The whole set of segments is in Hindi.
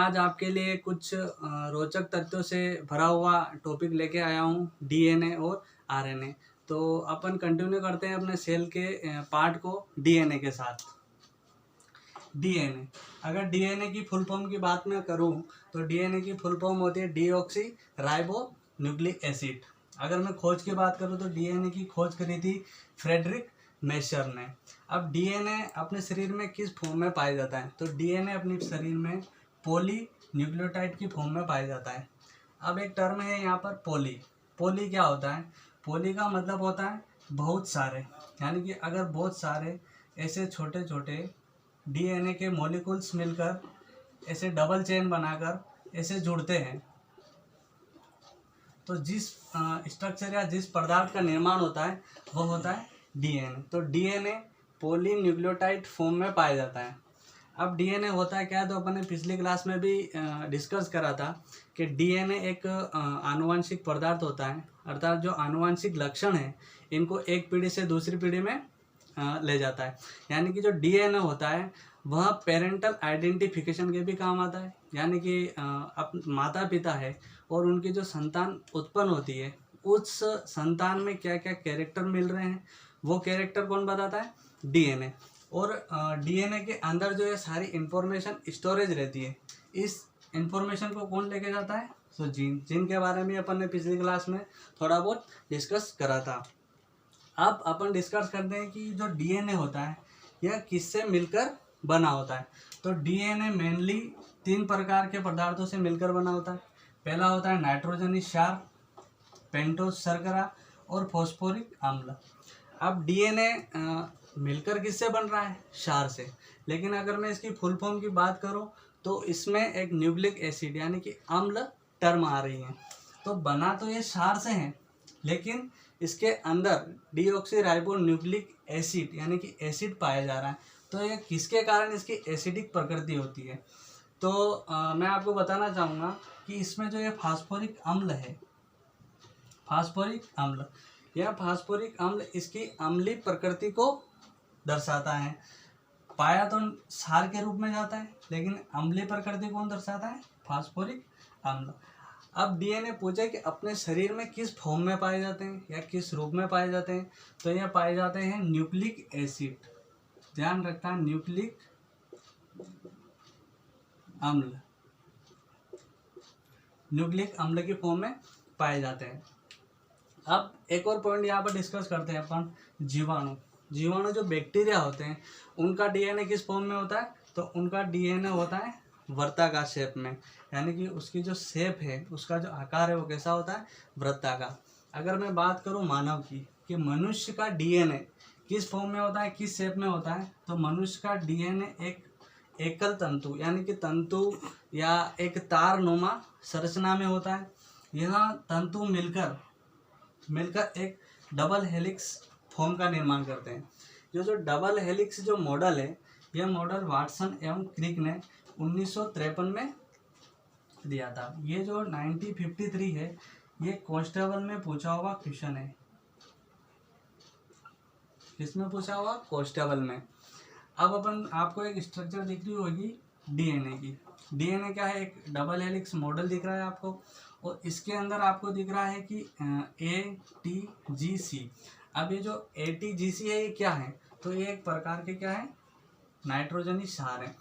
आज आपके लिए कुछ रोचक तथ्यों से भरा हुआ टॉपिक लेके आया हूँ, डीएनए और आरएनए। तो अपन कंटिन्यू करते हैं अपने सेल के पार्ट को डीएनए के साथ। डीएनए, अगर डीएनए की फुल फॉर्म की बात मैं करूँ तो डीएनए की फुल फॉर्म होती है डीऑक्सी राइबो न्यूक्लिक एसिड। अगर मैं खोज की बात करूँ तो डीएनए की खोज करी थी फ्रेडरिक मेशर ने। अब डीएनए अपने शरीर में किस फॉर्म में पाया जाता है? तो डीएनए अपने शरीर में पॉली न्यूक्लियोटाइड की फॉर्म में पाया जाता है। अब एक टर्म है यहाँ पर पॉली। पॉली क्या होता है? पॉली का मतलब होता है बहुत सारे, यानी कि अगर बहुत सारे ऐसे छोटे छोटे डीएनए के मॉलिक्यूल्स मिलकर ऐसे डबल चेन बनाकर ऐसे जुड़ते हैं तो जिस स्ट्रक्चर या जिस पदार्थ का निर्माण होता है वो होता है डीएनए। तो डीएनए पॉलीन्यूक्लियोटाइड फॉर्म में पाया जाता है। अब डीएनए होता है क्या? तो अपन ने पिछली क्लास में भी डिस्कस करा था कि डीएनए एक आनुवंशिक पदार्थ होता है, अर्थात जो आनुवंशिक लक्षण है इनको एक पीढ़ी से दूसरी पीढ़ी में ले जाता है। यानी कि जो डीएनए होता है वह पेरेंटल आइडेंटिफिकेशन के भी काम आता है, यानी कि माता पिता है और उनकी जो संतान उत्पन्न होती है उस संतान में क्या क्या कैरेक्टर मिल रहे हैं वो कैरेक्टर कौन बताता है? डीएनए। और डीएनए के अंदर जो है सारी इंफॉर्मेशन स्टोरेज रहती है, इस इंफॉर्मेशन को कौन लेके जाता है? तो जीन के बारे में अपन ने पिछली क्लास में थोड़ा बहुत डिस्कस करा था। अब अपन डिस्कस करते हैं कि जो डीएनए होता है यह किससे मिलकर बना होता है। तो डीएनए मेनली 3 प्रकार के पदार्थों से मिलकर बना होता है। पहला होता है नाइट्रोजनी क्षार, पेंटोज शर्करा और फॉस्फोरिक अम्ल। अब डीएनए मिलकर किससे बन रहा है? क्षार से। लेकिन अगर मैं इसकी फुल फॉर्म की बात करूं तो इसमें एक न्यूक्लिक एसिड यानी कि अम्ल टर्म आ रही है। तो बना तो ये क्षार से है लेकिन इसके अंदर डीऑक्सी राइबो न्यूक्लिक एसिड यानी कि एसिड पाया जा रहा है। तो ये किसके कारण इसकी एसिडिक प्रकृति होती है? तो मैं आपको बताना चाहूँगा कि इसमें जो ये फास्फोरिक अम्ल है, फास्फोरिक अम्ल, यह फास्फोरिक अम्ल इसकी अम्लीय प्रकृति को दर्शाता है। पाया तो क्षार के रूप में जाता है लेकिन अम्लीय प्रकृति कौन दर्शाता है? फास्फोरिक अम्ल। अब डीएनए पूछे कि अपने शरीर में किस फॉर्म में पाए जाते हैं या किस रूप में पाए जाते हैं, तो यह पाए जाते हैं न्यूक्लिक एसिड। ध्यान रखना, न्यूक्लिक अम्ल, न्यूक्लिक अम्ल की फॉर्म में पाए जाते हैं। अब एक और पॉइंट यहाँ पर डिस्कस करते हैं अपन, जीवाणु। जीवाणु जो बैक्टीरिया होते हैं उनका डीएनए किस फॉर्म में होता है? तो उनका डीएनए होता है वृत्ताकार शेप में, यानी कि उसकी जो शेप है, उसका जो आकार है वो कैसा होता है? वृत्ताकार। अगर मैं बात करूँ मानव की कि मनुष्य का डीएनए किस फॉर्म में होता है, किस शेप में होता है, तो मनुष्य का डीएनए एक एकल तंतु यानी कि तंतु या एक तारनुमा संरचना में होता है। यह तंतु मिलकर एक डबल हेलिक्स फॉर्म का निर्माण करते हैं। जो डबल हेलिक्स जो मॉडल है, यह मॉडल वाटसन एवं क्रिक ने 1953 में दिया था। ये जो 1953 है ये कांस्टेबल में पूछा हुआ क्वेश्चन है। किसमें पूछा हुआ? कांस्टेबल में। अब अपन आपको एक स्ट्रक्चर दिख रही होगी डीएनए की। डीएनए क्या है? एक डबल हेलिक्स मॉडल दिख रहा है आपको और इसके अंदर आपको दिख रहा है कि ATGC। अब ये जो ATGC है ये क्या है? तो ये एक प्रकार के क्या है? नाइट्रोजनी क्षार है।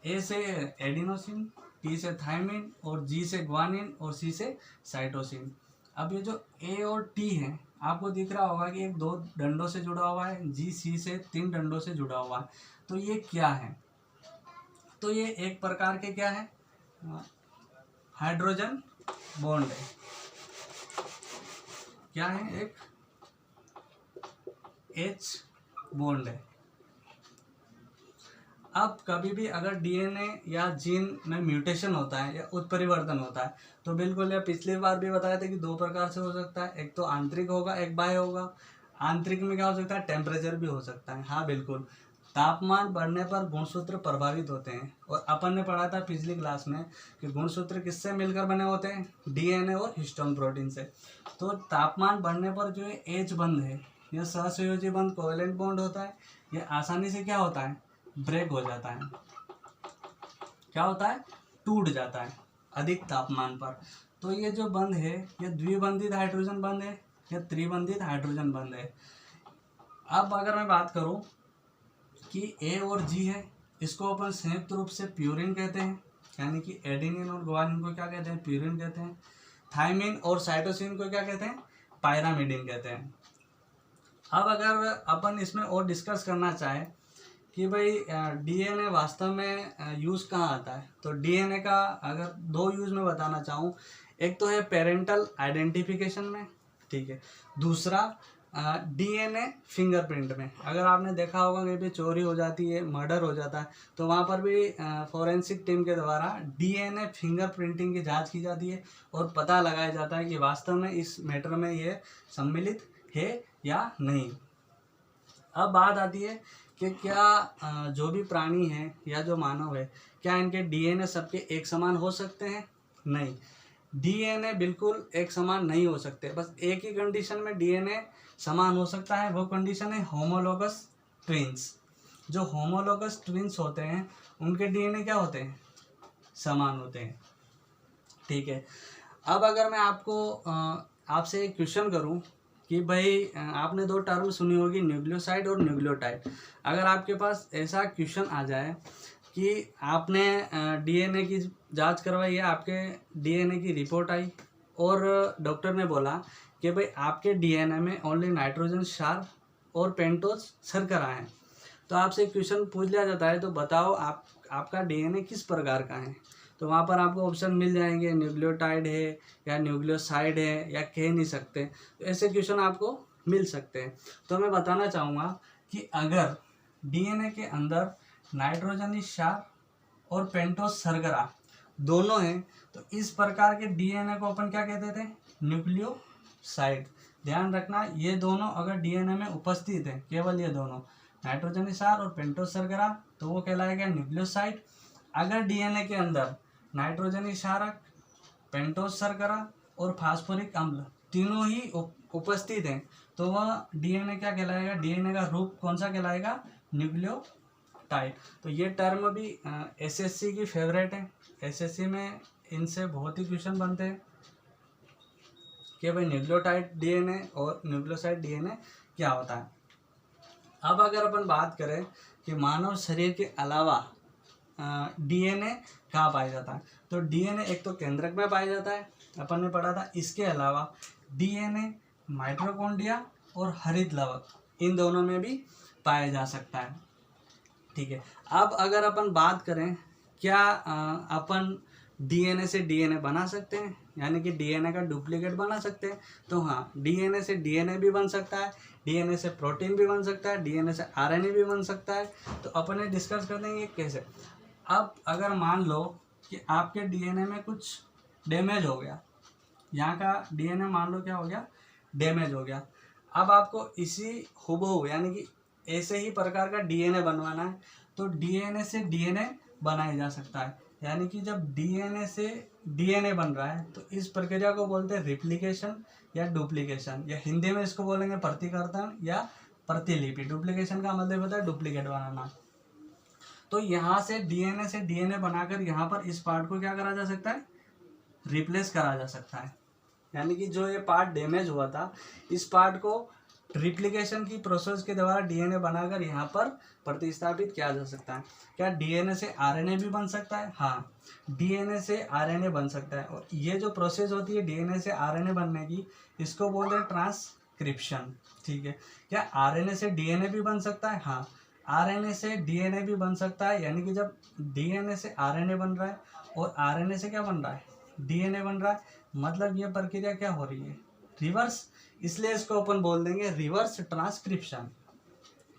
ए से एडिनोसिन, T से थायमिन और G से ग्वानिन और C से साइटोसिन। अब ये जो A और T है आपको दिख रहा होगा कि एक 2 डंडों से जुड़ा हुआ है, GC से 3 डंडों से जुड़ा हुआ है। तो ये क्या है? तो ये एक प्रकार के क्या है? हाइड्रोजन बॉन्ड है। क्या है? एक H बॉन्ड है। अब कभी भी अगर डीएनए या जीन में म्यूटेशन होता है या उत्परिवर्तन होता है तो बिल्कुल, या पिछली बार भी बताया था कि 2 प्रकार से हो सकता है, एक तो आंतरिक होगा, एक बाह्य होगा। आंतरिक में क्या हो सकता है? टेम्परेचर भी हो सकता है। हाँ बिल्कुल, तापमान बढ़ने पर गुणसूत्र प्रभावित होते हैं। और अपन ने पढ़ा था पिछली क्लास में कि गुणसूत्र किससे मिलकर बने होते हैं? डीएनए और हिस्टोन प्रोटीन से। तो तापमान बढ़ने पर जो ये एच बंध है, यह सहसंयोजी बंध कोवेलेंट बॉन्ड होता है, यह आसानी से क्या होता है? ब्रेक हो जाता है। क्या होता है? टूट जाता है अधिक तापमान पर। तो ये जो बंध है ये द्विबंधित हाइड्रोजन बंध है या त्रिबंधित हाइड्रोजन बंध है। अब अगर मैं बात करूं कि ए और जी है, इसको अपन संयुक्त रूप से प्यूरिन कहते हैं, यानी कि एडेनिन और ग्वानिन को क्या कहते हैं, प्यूरिन कहते हैं। थायमिन और साइटोसिन को क्या कहते हैं, पायरामिडिन कहते हैं। अब अगर अपन इसमें और डिस्कस करना चाहें कि भाई डीएनए वास्तव में यूज़ कहाँ आता है, तो डीएनए का अगर दो यूज़ में बताना चाहूँ, एक तो है पेरेंटल आइडेंटिफिकेशन में, ठीक है, दूसरा डीएनए फिंगरप्रिंट में। अगर आपने देखा होगा कहीं पे चोरी हो जाती है, मर्डर हो जाता है, तो वहाँ पर भी फॉरेंसिक टीम के द्वारा डीएनए फिंगरप्रिंटिंग की जांच की जाती है और पता लगाया जाता है कि वास्तव में इस मैटर में ये सम्मिलित है या नहीं। अब बात आती है कि क्या जो भी प्राणी हैं या जो मानव है, क्या इनके डीएनए सबके एक समान हो सकते हैं? नहीं, डीएनए बिल्कुल एक समान नहीं हो सकते। बस एक ही कंडीशन में डीएनए समान हो सकता है, वो कंडीशन है होमोलोगस ट्विंस। जो होमोलोगस ट्विंस होते हैं उनके डीएनए क्या होते हैं, समान होते हैं, ठीक है। अब अगर मैं आपको आपसे एक क्वेश्चन करूं कि भाई आपने दो टर्म सुनी होगी, न्यूक्लियोसाइड और न्यूक्लियोटाइड। अगर आपके पास ऐसा क्वेश्चन आ जाए कि आपने डीएनए की जांच करवाई है, आपके डीएनए की रिपोर्ट आई और डॉक्टर ने बोला कि भाई आपके डीएनए में ओनली नाइट्रोजन क्षार और पेंटोज शर्करा है, तो आपसे क्वेश्चन पूछ लिया जाता है तो बताओ आपका डीएनए किस प्रकार का है। तो वहाँ पर आपको ऑप्शन मिल जाएंगे, न्यूक्लियोटाइड है या न्यूक्लियोसाइड है या कह नहीं सकते, तो ऐसे क्वेश्चन आपको मिल सकते हैं। तो मैं बताना चाहूँगा कि अगर डीएनए के अंदर नाइट्रोजनी क्षार और पेंटोज शर्करा दोनों हैं, तो इस प्रकार के डीएनए को अपन क्या कहते थे, न्यूक्लियोसाइड। ध्यान रखना, ये दोनों अगर डीएनए में उपस्थित है, केवल ये दोनों नाइट्रोजनी क्षार और पेंटोज शर्करा, तो वो कहलाएगा न्यूक्लियोसाइड। अगर डीएनए के अंदर नाइट्रोजनी क्षारक, पेंटोज शर्करा और फास्फोरिक अम्ल तीनों ही उपस्थित हैं, तो वह डीएनए क्या कहलाएगा, डीएनए का रूप कौन सा कहलाएगा, न्यूक्लियोटाइड। तो ये टर्म भी एसएससी की फेवरेट है। एसएससी में इनसे बहुत ही क्वेश्चन बनते हैं कि भाई न्यूक्लियोटाइड डीएनए और न्यूक्लियोसाइड डीएनए क्या होता है। अब अगर अपन बात करें कि मानव शरीर के अलावा डीएनए कहाँ पाया जाता है, तो डीएनए एक तो केंद्रक में पाया जाता है, अपन ने पढ़ा था। इसके अलावा डीएनए माइटोकॉन्ड्रिया और हरित लवक, इन दोनों में भी पाया जा सकता है, ठीक है। अब अगर अपन बात करें क्या अपन डीएनए से डीएनए बना सकते हैं, यानी कि डीएनए का डुप्लीकेट बना सकते हैं, तो हाँ, डीएनए से डीएनए भी बन सकता है, डीएनए से प्रोटीन भी बन सकता है, डीएनए से आरएनए भी बन सकता है। तो अपन ये डिस्कस कर देंगे कैसे। अब अगर मान लो कि आपके डीएनए में कुछ डैमेज हो गया, यहाँ का डीएनए मान लो क्या हो गया, डैमेज हो गया। अब आपको इसी हुबहू यानी कि ऐसे ही प्रकार का डीएनए बनवाना है, तो डीएनए से डीएनए बनाया जा सकता है। यानी कि जब डीएनए से डीएनए बन रहा है तो इस प्रक्रिया को बोलते हैं रिप्लिकेशन या डुप्लीकेशन, या हिंदी में इसको बोलेंगे प्रतिकर्तन या प्रतिलिपि। डुप्लीकेशन का मतलब होता है डुप्लीकेट बनाना। तो यहाँ से डीएनए बनाकर यहाँ पर इस पार्ट को क्या करा जा सकता है, रिप्लेस करा जा सकता है। यानी कि जो ये पार्ट डैमेज हुआ था, इस पार्ट को रिप्लिकेशन की प्रोसेस के द्वारा डीएनए बनाकर यहाँ पर प्रतिस्थापित किया जा सकता है। क्या डीएनए से आरएनए भी बन सकता है? हाँ, डीएनए से आरएनए बन सकता है। और ये जो प्रोसेस होती है डीएनए से आरएनए बनने की, इसको बोलते हैं ट्रांसक्रिप्शन, ठीक है। क्या आरएनए से डीएनए भी बन सकता है? हाँ, आरएनए से डीएनए भी बन सकता है। यानी कि जब डीएनए से आरएनए बन रहा है और आरएनए से क्या बन रहा है, डीएनए बन रहा है, मतलब ये प्रक्रिया क्या हो रही है, रिवर्स। इसलिए इसको अपन बोल देंगे रिवर्स ट्रांसक्रिप्शन,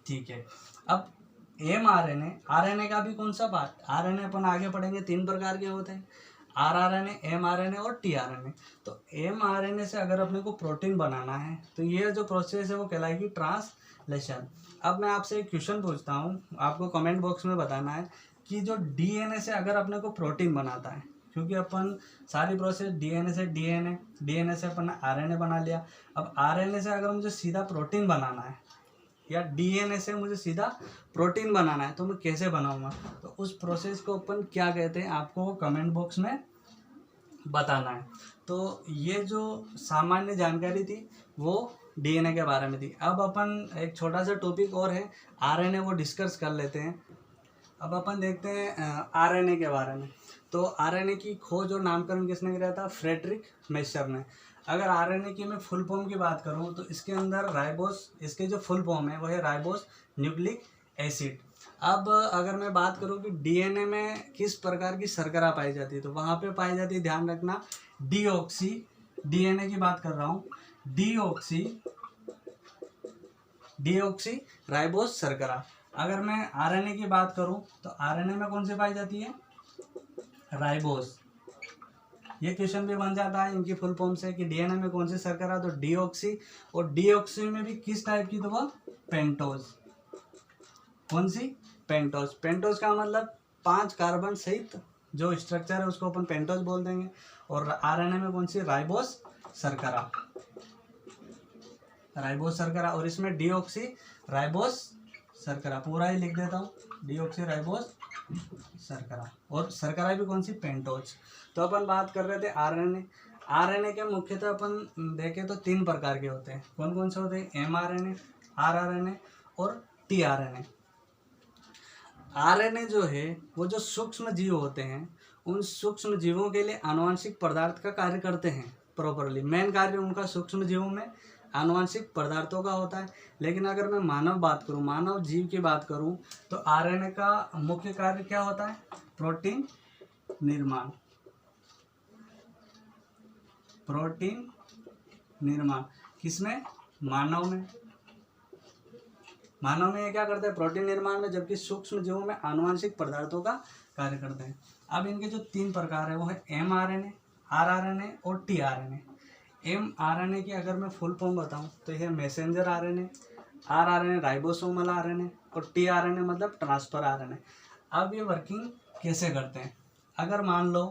ठीक है। अब एमआरएनए, आरएनए का भी कौन सा पार्ट, आरएनए अपन आगे पढ़ेंगे, 3 प्रकार के होते हैं, आरआरएनए, एमआरएनए और टीआरएनए। तो एमआरएनए से अगर अपने को प्रोटीन बनाना है तो ये जो प्रोसेस है वो कहलाएगी ट्रांसलेशन। अब मैं आपसे एक क्वेश्चन पूछता हूँ, आपको कमेंट बॉक्स में बताना है कि जो डीएनए से अगर अपने को प्रोटीन बनाता है, क्योंकि अपन सारी प्रोसेस डीएनए से डीएनए से अपन आरएनए बना लिया। अब आरएनए से अगर मुझे सीधा प्रोटीन बनाना है या डीएनए से मुझे सीधा प्रोटीन बनाना है तो मैं कैसे बनाऊंगा, तो उस प्रोसेस को अपन क्या कहते हैं आपको कमेंट बॉक्स में बताना है। तो ये जो सामान्य जानकारी थी वो डीएनए के बारे में थी। अब अपन एक छोटा सा टॉपिक और है आरएनए, वो डिस्कस कर लेते हैं। अब अपन देखते हैं आरएनए के बारे में। तो आरएनए की खोज और नामकरण किसने किया था? फ्रेडरिक मेशर ने। अगर आरएनए की मैं फुल फॉर्म की बात करूं तो इसके अंदर राइबोस, इसके जो फुल फॉर्म है वो है राइबोस न्यूक्लिक एसिड। अब अगर मैं बात करूं कि डीएनए में किस प्रकार की शर्करा पाई जाती है, तो वहाँ पे पाई जाती है, ध्यान रखना, डीऑक्सी, डीएनए की बात कर रहा हूँ, डीऑक्सी राइबोस शर्करा। अगर मैं आरएनए की बात करूं तो आरएनए में कौन सी पाई जाती है? राइबोस। ये क्वेश्चन भी बन जाता है इनकी फुल फॉर्म से कि डीएनए में कौन सी शर्करा, तो डीऑक्सी। और डीऑक्सी में भी किस टाइप की, तो वो पेंटोज। कौन सी? पेंटोज। पेंटोज का मतलब 5 कार्बन सहित जो स्ट्रक्चर है उसको अपन पेंटोज बोल देंगे। और आरएनए में कौन सी? राइबोस शर्करा, राइबोस शर्करा। और इसमें डीऑक्सी राइबोस शर्करा, पूरा ही लिख देता हूँ, डीऑक्सी राइबोस शर्करा। और शर्करा भी कौन सी? पेंटोज। तो अपन बात कर रहे थे आरएनए। आरएनए के मुख्यतः अपन देखें तो 3 प्रकार के होते हैं। कौन कौन से होते हैं? एमआरएनए, आरआरएनए और टीआरएनए। आरएनए जो है वो जो सूक्ष्म जीव होते हैं, उन सूक्ष्म जीवों के लिए आनुवंशिक पदार्थ का कार्य करते हैं प्रॉपरली। मेन कार्य उनका सूक्ष्म जीवों में आनुवंशिक पदार्थों का होता है। लेकिन अगर मैं मानव बात करूं, मानव जीव की बात करूं, तो आरएनए का मुख्य कार्य क्या होता है? प्रोटीन निर्माण। प्रोटीन निर्माण किसमें? मानव में। मानव में ये क्या करते हैं? प्रोटीन निर्माण में, जबकि सूक्ष्म जीवों में आनुवंशिक पदार्थों का कार्य करते हैं। अब इनके जो 3 प्रकार है वो है एमआरएनए, आरआरएनए और टीआरएनए। एमआरएनए की अगर मैं फुल फॉर्म बताऊं तो यह messenger RNA, rRNA ribosomal RNA और टीआरएनए मतलब ट्रांसफर आरएनए। अब ये वर्किंग कैसे करते हैं? अगर मान लो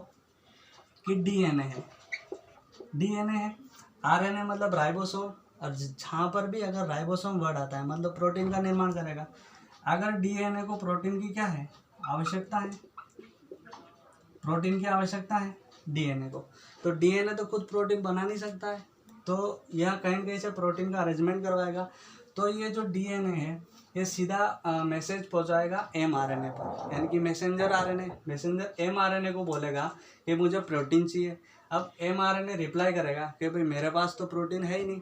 कि डीएनए है, आरएनए मतलब राइबोसोम, और जहाँ पर भी अगर राइबोसोम वर्ड आता है मतलब प्रोटीन का निर्माण करेगा। अगर डीएनए को प्रोटीन की क्या है? आवश्यकता है, प्रोटीन की आवश्यकता है डीएनए को। तो डीएनए तो खुद प्रोटीन बना नहीं सकता है, तो यह कहीं न कहीं से प्रोटीन का अरेंजमेंट करवाएगा। तो ये जो डीएनए है ये सीधा मैसेज पहुंचाएगा एमआरएनए पर, यानी कि मैसेंजर एमआरएनए को बोलेगा कि मुझे प्रोटीन चाहिए। अब एमआरएनए रिप्लाई करेगा कि भाई मेरे पास तो प्रोटीन है ही नहीं।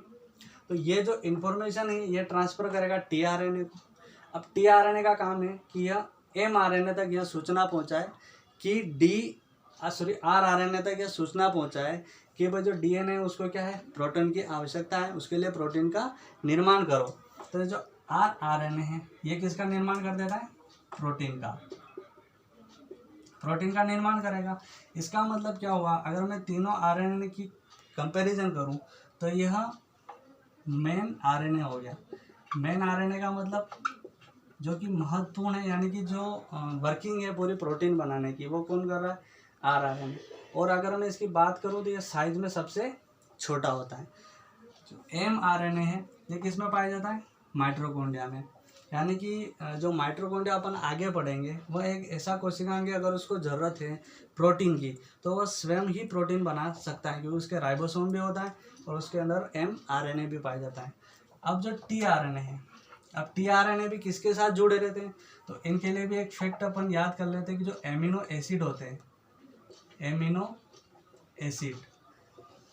तो ये जो इन्फॉर्मेशन है ये ट्रांसफ़र करेगा टीआरएनए को। अब टीआरएनए का काम है कि यह एमआरएनए तक यह सूचना पहुंचाए कि आरआरएनए तक यह सूचना पहुंचाए कि भाई जो डीएनए है उसको क्या है? प्रोटीन की आवश्यकता है, उसके लिए प्रोटीन का निर्माण करो। तो जो आरआरएनए है ये किसका निर्माण कर देता है? प्रोटीन का निर्माण करेगा। इसका मतलब क्या हुआ? अगर मैं तीनों आरएनए की कंपैरिजन करूं तो यह मेन आरएनए हो गया। मेन आरएनए का मतलब जो कि महत्वपूर्ण है, यानी कि जो वर्किंग है पूरी प्रोटीन बनाने की, वो कौन कर रहा है? आरआरएनए। और अगर मैं इसकी बात करूं तो ये साइज में सबसे छोटा होता है। जो एमआरएनए है ये किस में पाया जाता है? माइटोकॉन्ड्रिया में। यानी कि जो माइटोकॉन्ड्रिया अपन आगे पढ़ेंगे वो एक ऐसा कोशिकांग है, अगर उसको ज़रूरत है प्रोटीन की तो वह स्वयं ही प्रोटीन बना सकता है, क्योंकि उसके राइबोसोम भी होता है और उसके अंदर एमआरएनए भी पाया जाता है। अब जो टीआरएनए है, अब टीआरएनए भी किसके साथ जुड़े रहते हैं? तो इनके लिए भी एक फैक्ट अपन याद कर लेते हैं कि जो एमिनो एसिड होते हैं, एमिनो एसिड,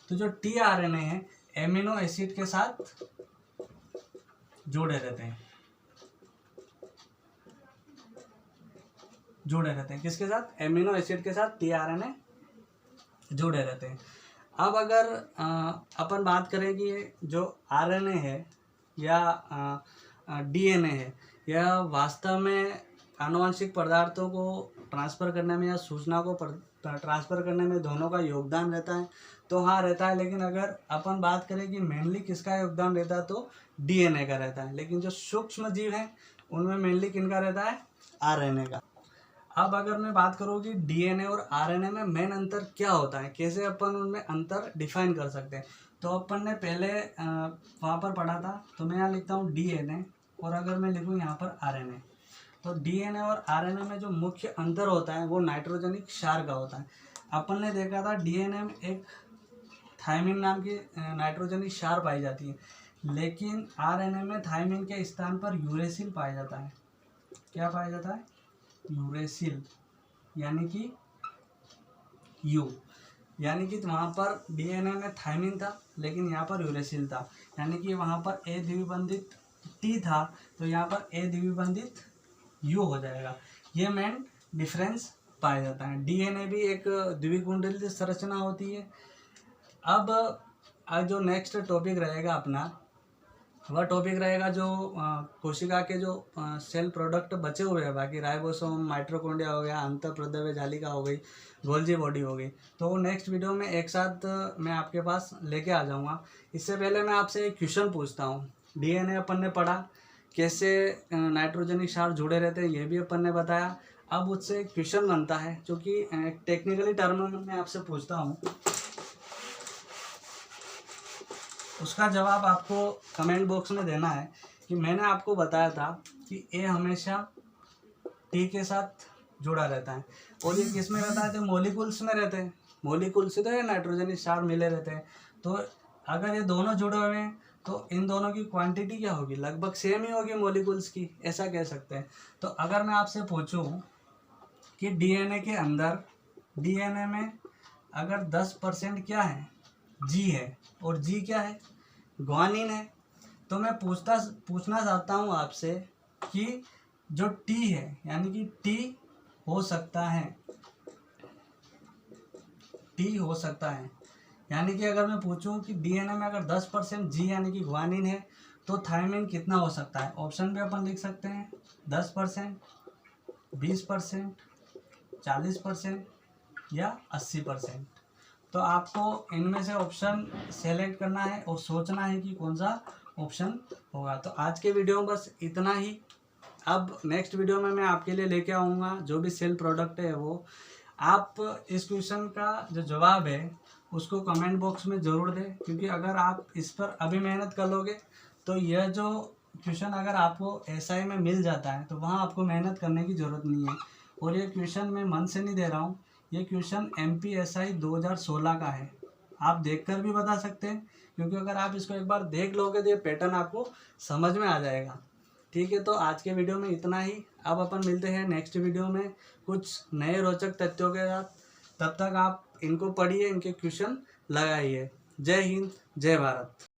तो जो टीआरएनए है एमिनो एसिड के साथ जुड़े रहते हैं। किसके साथ? एमिनो एसिड के साथ टीआरएनए जुड़े रहते हैं। अब अगर अपन बात करें कि जो आरएनए है या डीएनए है, यह वास्तव में आनुवंशिक पदार्थों को ट्रांसफ़र करने में या सूचना को ट्रांसफ़र करने में दोनों का योगदान रहता है, तो हाँ रहता है। लेकिन अगर अपन बात करें कि मेनली किसका योगदान रहता है तो डीएनए का रहता है। लेकिन जो सूक्ष्म जीव हैं उनमें मेनली किनका रहता है? आरएनए का। अब अगर मैं बात करूँ कि डीएनए और आरएनए में मेन अंतर क्या होता है, कैसे अपन उनमें अंतर डिफाइन कर सकते हैं, तो अपन ने पहले वहाँ पर पढ़ा था। तो मैं यहाँ लिखता हूँ डीएनए और अगर मैं लिखूँ यहाँ पर आरएनए, तो डीएनए और आरएनए में जो मुख्य अंतर होता है वो नाइट्रोजनिक क्षार का होता है। अपन ने देखा था डीएनए में एक थायमिन नाम की नाइट्रोजनिक क्षार पाई जाती है, लेकिन आरएनए में थायमिन के स्थान पर यूरेसिल पाया जाता है। क्या पाया जाता है? यूरेसिल, यानी कि यू, यानी कि वहाँ पर डीएनए में थायमिन था लेकिन यहाँ पर यूरेसिल था, यानी कि वहाँ पर ए द्विबंधित टी था तो यहाँ पर ए द्विबंधित यू हो जाएगा। ये मेन डिफरेंस पाया जाता है। डीएनए भी एक द्विकुंडलित संरचना होती है। अब जो नेक्स्ट टॉपिक रहेगा अपना, वह टॉपिक रहेगा जो कोशिका के जो सेल प्रोडक्ट बचे हुए हैं, बाकी राइबोसोम, माइटोकॉन्ड्रिया हो गया, अंतःप्रद्रव्य जालिका हो गई, गोल्जी बॉडी हो गई, तो वो नेक्स्ट वीडियो में एक साथ मैं आपके पास लेके आ जाऊंगा। इससे पहले मैं आपसे एक क्वेश्चन पूछता हूँ। डीएनए अपन ने पढ़ा, कैसे नाइट्रोजनिक क्षार जुड़े रहते हैं ये भी अपन ने बताया। अब उससे क्वेश्चन बनता है जो कि टेक्निकली टर्म में मैं आपसे पूछता हूँ, उसका जवाब आपको कमेंट बॉक्स में देना है। कि मैंने आपको बताया था कि ए हमेशा टी के साथ जुड़ा रहता है, और ये किस में रहता है? तो मॉलिक्यूल्स में रहते हैं। मॉलिक्यूल से तो ये नाइट्रोजनिक क्षार मिले रहते हैं। तो अगर ये दोनों जुड़े हुए हैं तो इन दोनों की क्वांटिटी क्या होगी? लगभग सेम ही होगी मॉलिक्यूल्स की, ऐसा कह सकते हैं। तो अगर मैं आपसे पूछूं कि डीएनए के अंदर, डीएनए में अगर 10% क्या है? जी है, और जी क्या है? ग्वानिन है। तो मैं पूछना चाहता हूँ आपसे कि जो टी है, यानी कि टी हो सकता है, टी हो सकता है, यानी कि अगर मैं पूछूं कि डीएनए में अगर 10% जी यानी कि ग्वानिन है तो थायमिन कितना हो सकता है? ऑप्शन पे अपन लिख सकते हैं 10%, 20%, 40% या 80%। तो आपको इनमें से ऑप्शन सेलेक्ट करना है और सोचना है कि कौन सा ऑप्शन होगा। तो आज के वीडियो में बस इतना ही। अब नेक्स्ट वीडियो में मैं आपके लिए लेके आऊँगा जो भी सेल प्रोडक्ट है वो। आप इस क्वेश्चन का जो जवाब है उसको कमेंट बॉक्स में ज़रूर दें, क्योंकि अगर आप इस पर अभी मेहनत कर लोगे तो यह जो क्वेश्चन अगर आपको एसआई में मिल जाता है तो वहाँ आपको मेहनत करने की ज़रूरत नहीं है। और ये क्वेश्चन मैं मन से नहीं दे रहा हूँ, ये क्वेश्चन MPSI 2016 का है। आप देखकर भी बता सकते हैं, क्योंकि अगर आप इसको एक बार देख लोगे तो ये पैटर्न आपको समझ में आ जाएगा। ठीक है, तो आज के वीडियो में इतना ही। अब अपन मिलते हैं नेक्स्ट वीडियो में कुछ नए रोचक तथ्यों के साथ। तब तक आप इनको पढ़िए, इनके क्वेश्चन लगाइए। जय हिंद, जय भारत।